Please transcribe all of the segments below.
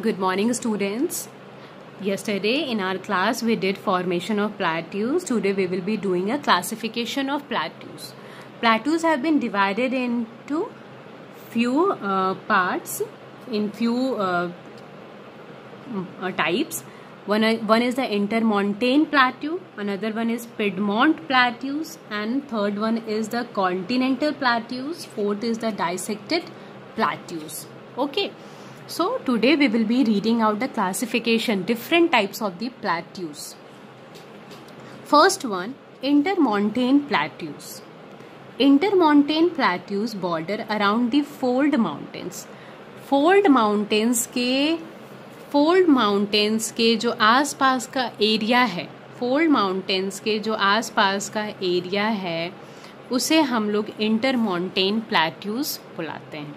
Good morning, students. Yesterday in our class we did formation of plateaus. Today we will be doing a classification of plateaus. Plateaus have been divided into few parts, in few types. One is the intermontane plateau, another one is Piedmont plateaus, and third one is the continental plateaus, fourth is the dissected plateaus. Okay. So today we will be reading out the classification, different types of the plateaus. First one, intermontane plateaus. Intermontane plateaus border around the fold mountains. Fold mountains के जो आसपास का area है, fold mountains के जो आसपास का area है उसे हम लोग इंटरमोंटेन प्लेट्यूज बुलाते हैं.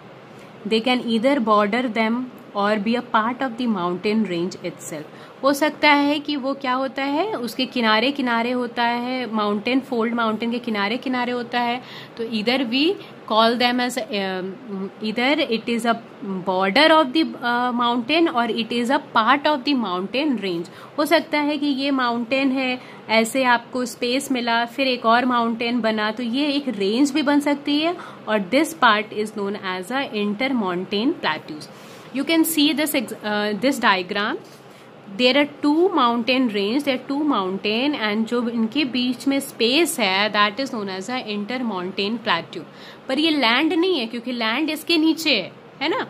They can either border them or be a part of the mountain range itself. हो सकता है कि वो क्या होता है, उसके किनारे किनारे होता है, माउंटेन फोल्ड माउंटेन के किनारे किनारे होता है. तो इधर वी कॉल देम एज इधर it is a border of the mountain और it is a part of the mountain range. हो सकता है कि ये माउंटेन है, ऐसे आपको स्पेस मिला, फिर एक और माउंटेन बना, तो ये एक रेंज भी बन सकती है. और this part is known as a intermontane plateaus. You can see this diagram. There are two mountain range. There are two mountain and जो इनके बीच में space है that is known as a intermontane plateau. पर ये land नहीं है क्योंकि land इसके नीचे है ना.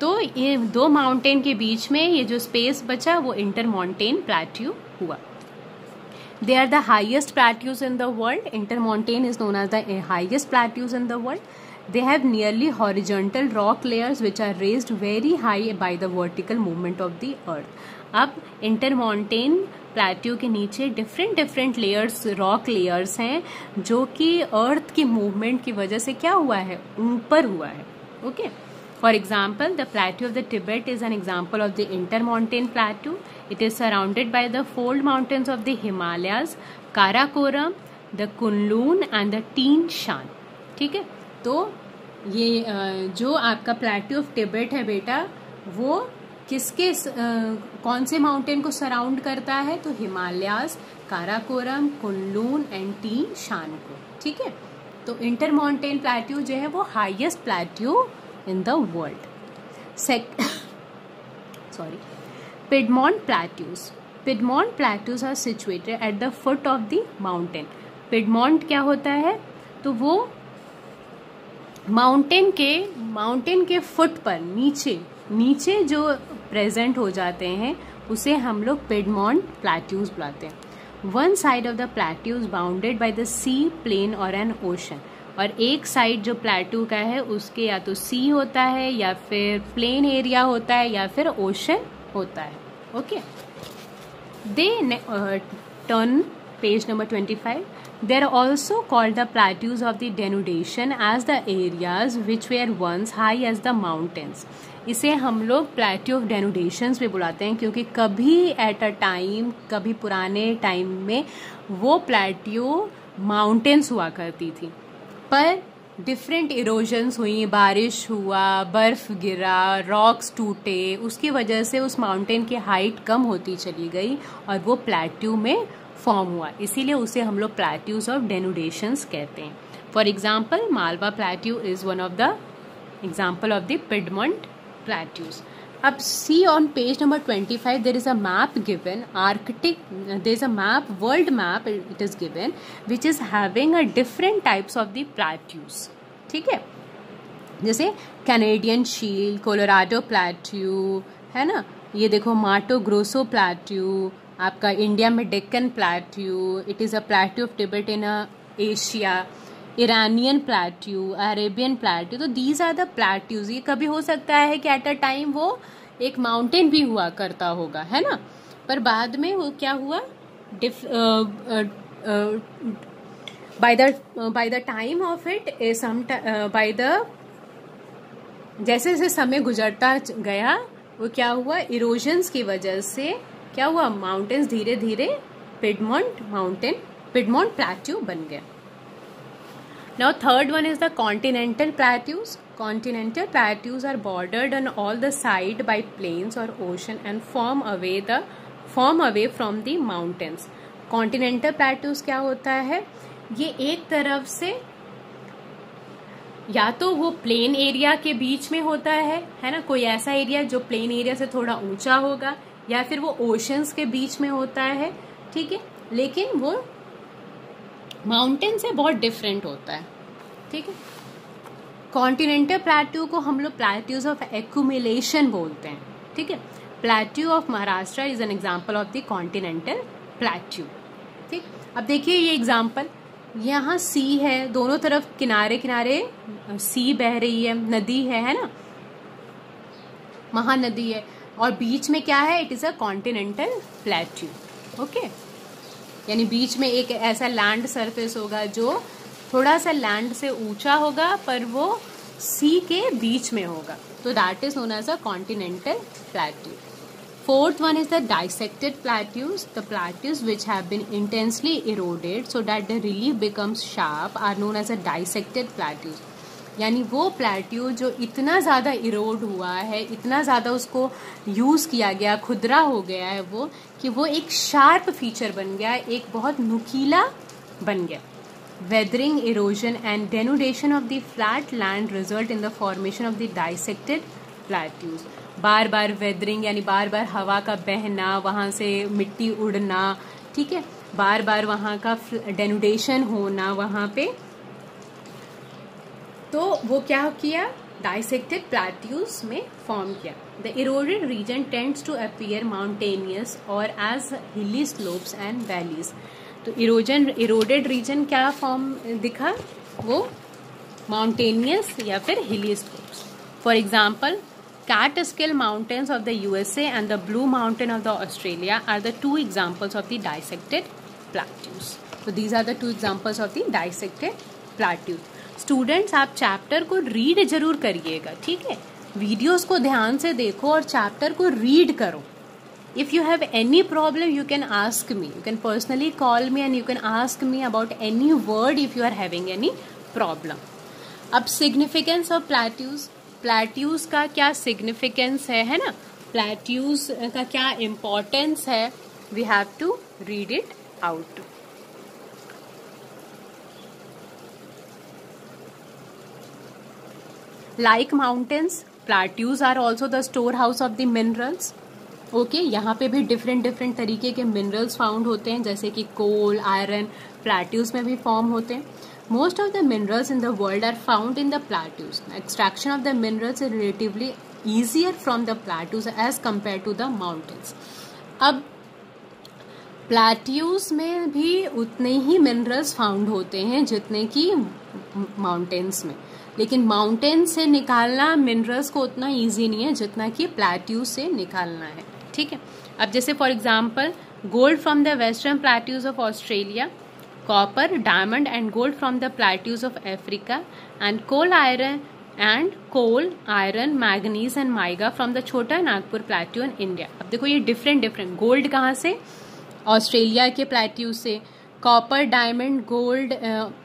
तो ये दो mountain के बीच में ये जो space बचा वो intermontane plateau हुआ. They are the highest plateaus in the world. Intermontane is known as the highest plateaus in the world. They have nearly horizontal rock layers which are raised very high by the vertical movement of the earth. अब intermontane plateau के नीचे different layers, rock layers हैं जो कि earth की movement की वजह से क्या हुआ है, ऊपर हुआ है. Okay. For example, the plateau of the Tibet is an example of the intermontane plateau. It is surrounded by the fold mountains of the Himalayas, Karakoram, the Kunlun and the Tian Shan. ठीक है. तो ये जो आपका plateau of Tibet है बेटा, वो किसके कौन से माउंटेन को सराउंड करता है, तो Himalayas, Karakoram, Kunlun and teen शान को. ठीक है. तो इंटरमाउंटेन प्लेट्यू जो है वो highest plateau in the world. Piedmont plateaus. Piedmont plateaus are situated at the foot of the mountain. Piedmont क्या होता है, तो वो माउंटेन के फुट पर नीचे जो प्रेजेंट हो जाते हैं उसे हम लोग पिडमोंट प्लेट्यूज बुलाते हैं. One side of the plateaus bounded by the sea, plain और एन ओशन. और एक साइड जो प्लेट्यू का है उसके या तो सी होता है या फिर प्लेन एरिया होता है या फिर ओशन होता है. Okay. They turn page number 25. They are also called the plateaus of the denudation as the areas which were once high as the mountains. इसे हम लोग प्लेट्यू ऑफ डेनुडेशंस भी बुलाते हैं क्योंकि कभी एट अ टाइम, कभी पुराने टाइम में वो प्लेट्यू माउंटेन्स हुआ करती थी, पर डिफरेंट इरोजन्स हुई, बारिश हुआ, बर्फ गिरा, रॉक्स टूटे, उसकी वजह से उस माउंटेन की हाइट कम होती चली गई और वो प्लेट्यू में फॉर्म हुआ. इसीलिए उसे हम लोग प्लेट्यूज ऑफ डेनुडेशंस कहते हैं. For example, Malwa plateau is one of the example of the piedmont plateaus. अब see on page number 25 there is a map given, Arctic, there is a map, world map it is given which is having a different types of the plateaus. ठीक है. जैसे Canadian shield, Colorado plateau है ना, ये देखो माटो grosso plateau, आपका India में Deccan plateau, it is a plateau of Tibet in Asia, Iranian plateau, Arabian plateau. तो दीज आर द प्लेट्यूज. ये कभी हो सकता है कि एट अ टाइम वो एक माउंटेन भी हुआ करता होगा, है ना, पर बाद में वो क्या हुआ, by the time of it, by the जैसे जैसे समय गुजरता गया वो क्या हुआ, इरोजन्स की वजह से क्या हुआ, माउंटेन्स धीरे धीरे पिडमोंट प्लेट्यू बन गए. Now third one is the continental plateaus. Continental plateaus are bordered on all the side by plains or ocean and form away from the mountains. Continental plateaus क्या होता है, ये एक तरफ से या तो वो प्लेन एरिया के बीच में होता है ना, कोई ऐसा एरिया जो प्लेन एरिया से थोड़ा ऊंचा होगा, या फिर वो ओशंस के बीच में होता है, ठीक है, लेकिन वो माउंटेन से बहुत डिफरेंट होता है, ठीक है। कॉन्टिनेंटल प्लेट्यू को हम लोग प्लेट्यूज ऑफ एक्यूमुलेशन बोलते हैं, ठीक है। Plateau of Maharashtra is an example of the continental plateau, ठीक। अब देखिए ये एग्जाम्पल, यहाँ सी है, दोनों तरफ किनारे किनारे सी बह रही है, नदी है ना, महानदी है, और बीच में क्या है, it is a continental plateau, okay. यानी बीच में एक ऐसा लैंड सरफेस होगा जो थोड़ा सा लैंड से ऊंचा होगा पर वो सी के बीच में होगा, तो that is known as a continental plateau. Fourth one is the dissected plateaus. The plateaus which have been intensely eroded so that the relief becomes sharp are known as a dissected plateaus. यानी वो plateau जो इतना ज़्यादा इरोड हुआ है, इतना ज़्यादा उसको यूज़ किया गया, खुदरा हो गया है वो, कि वो एक शार्प फीचर बन गया, एक बहुत नुकीला बन गया। Weathering, erosion and denudation of the flat land result in the formation of the dissected plateaus. Bar bar weathering यानी बार बार हवा का बहना, वहाँ से मिट्टी उड़ना, ठीक है, बार बार वहाँ का डेनुडेशन होना वहाँ पे, तो वो क्या किया, डाइसेक्टेड प्लेट्यूज में फॉर्म किया। The eroded region tends to appear mountainous और as hilly slopes and valleys. तो इरोडेड रीजन क्या फॉर्म दिखा, वो माउंटेनियस या फिर hilly slopes. For example, Catskill Mountains of the USA and the Blue Mountain of the Australia are the two examples of the dissected plateaus. So these are the two examples of the dissected plateaus. Students, आप chapter को read जरूर करिएगा, ठीक है, videos को ध्यान से देखो और चैप्टर को रीड करो। If you have any problem, you can ask me. You can personally call me and you can ask me about any word if you are having any problem. अब significance of plateaus. Plateaus का क्या significance है ना, plateaus का क्या importance है, we have to read it out. Like mountains, plateaus are also the store house of the minerals, okay. यहाँ पे भी डिफरेंट डिफरेंट तरीके के मिनरल्स फाउंड होते हैं, जैसे कि कोल, आयरन, प्लेट्यूज में भी फॉर्म होते हैं। Most of the minerals in the world are found in the plateaus. Extraction of the minerals is relatively easier from the plateaus as compared to the mountains. अब plateaus में भी उतने ही minerals found होते हैं जितने कि माउंटेन्स में, लेकिन माउंटेन से निकालना मिनरल्स को उतना इजी नहीं है जितना कि प्लेट्यूज से निकालना है, ठीक है। अब जैसे for example, gold from the western plateaus of Australia, copper, diamond and gold from the plateaus of Africa, and coal, iron, manganese and mica from the छोटा नागपुर प्लेट्यू इन इंडिया। अब देखो ये डिफरेंट गोल्ड कहाँ से, Australia के plateau से, copper, diamond, gold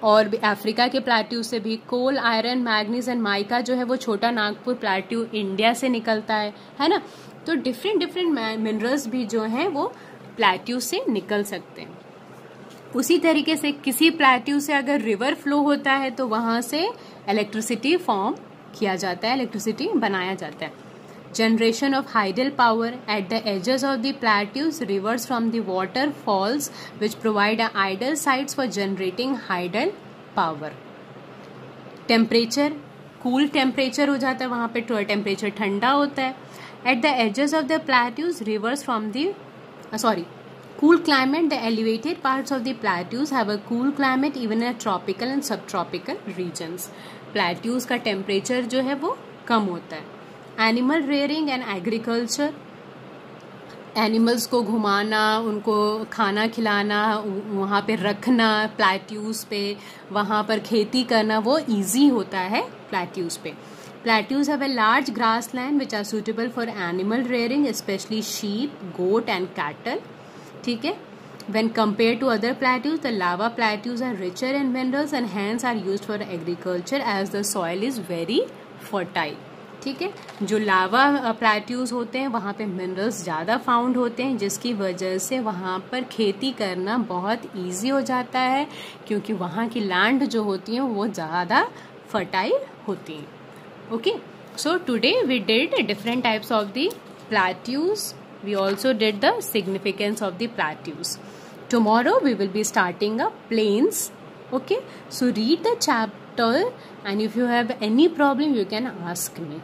और Africa के प्लेट्यू से भी, कोल, आयरन, मैग्नीज एंड माइका जो है वो छोटा नागपुर प्लेट्यू इंडिया से निकलता है ना। तो डिफरेंट मिनरल्स भी जो हैं वो प्लेट्यू से निकल सकते हैं। उसी तरीके से किसी प्लेट्यू से अगर रिवर फ्लो होता है तो वहां से इलेक्ट्रिसिटी फॉर्म किया जाता है, इलेक्ट्रिसिटी बनाया जाता है। Generation of hydel power at the edges of the plateaus, rivers from the waterfalls which provide ideal sites for generating hydel power. Temperature, cool temperature हो जाता है, वहां पे टेम्परेचर ठंडा होता है। At the edges of the plateaus, rivers from the cool climate, the elevated parts of the plateaus have a cool climate even in tropical and subtropical regions. Plateaus का temperature जो है वो कम होता है। Animal rearing and agriculture, animals को घुमाना, उनको खाना खिलाना, वहाँ पे रखना प्लेट्यूज पे, वहाँ पर खेती करना, वो इजी होता है प्लेट्यूज पे। Plateaus have a large grassland which are suitable for animal rearing, especially sheep, goat and cattle. ठीक है, When compared to other plateaus, the lava plateaus are richer in minerals and hence are used for agriculture as the soil is very fertile. ठीक है, जो लावा plateaus होते हैं वहाँ पे minerals ज़्यादा फाउंड होते हैं, जिसकी वजह से वहाँ पर खेती करना बहुत इजी हो जाता है, क्योंकि वहाँ की लैंड जो होती हैं वो ज़्यादा फर्टाइल होती हैं. Okay, so today we did different types of the plateaus. We also did the significance of the plateaus. Tomorrow we will be starting up plains. Okay, so read the chapter, and if you have any problem you can ask me.